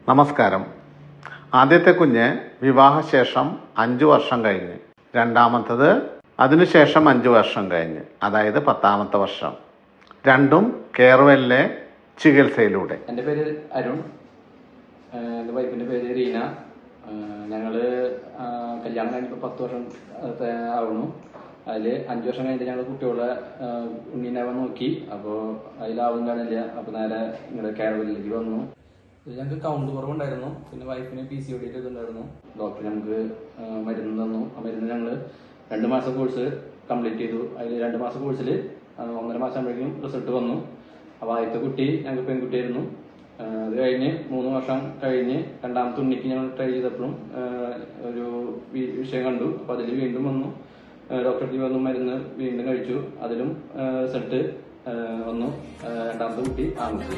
നമസ്കാരം. ആദ്യത്തെ കുഞ്ഞ് വിവാഹശേഷം 5 വർഷം കഴിഞ്ഞ്, രണ്ടാമത്തത് അതിനുശേഷം 5 വർഷം കഴിഞ്ഞ്, അതായത് 10ാമത്തെ വർഷം. രണ്ടും കെയർവെല്ലിലെ ചികിത്സയിലൂടെ. എൻ്റെ പേര് അരുൺ, എൻ്റെ വൈഫിൻ്റെ പേര് റീന. ഞങ്ങൾ കല്യാണം കഴിഞ്ഞപ്പോൾ 10 വർഷം ആവുന്നു. അതിൽ 5 വർഷം കഴിഞ്ഞിട്ട് ഞങ്ങൾ കുട്ടികളെ ഉണ്ണീനാവാൻ നോക്കി. അപ്പോൾ അതിലാവും കാണില്ല. അപ്പോൾ നേരെ നിങ്ങളുടെ കെയർവെല്ലിലേക്ക് വന്നു. ഞങ്ങൾക്ക് കൗണ്ട് കുറവുണ്ടായിരുന്നു. പിന്നെ വൈഫിന് PCOD ഇതുണ്ടായിരുന്നു. ഡോക്ടർ ഞങ്ങൾക്ക് മരുന്ന് തന്നു. ആ മരുന്ന് ഞങ്ങൾ 2 മാസം കോഴ്സ് കംപ്ലീറ്റ് ചെയ്തു. അതിൽ 2 മാസം കോഴ്സിൽ 1.5 മാസം ആകുമ്പോഴേക്കും റിസൾട്ട് വന്നു. അപ്പോൾ ആദ്യത്തെ കുട്ടി ഞങ്ങൾക്ക് പെൺകുട്ടിയായിരുന്നു. അത് കഴിഞ്ഞ് 3 വർഷം കഴിഞ്ഞ് രണ്ടാമത്തെ ഉണ്ണിക്ക് ഞങ്ങൾ ട്രൈ ചെയ്തപ്പോഴും ഒരു വിഷയം കണ്ടു. അപ്പോൾ അതിൽ വീണ്ടും വന്നു. ഡോക്ടർക്ക് വന്നു, മരുന്ന് വീണ്ടും കഴിച്ചു. അതിലും റിസൾട്ട് വന്നു. രണ്ടാമത്തെ കുട്ടി ആൺകുട്ടി.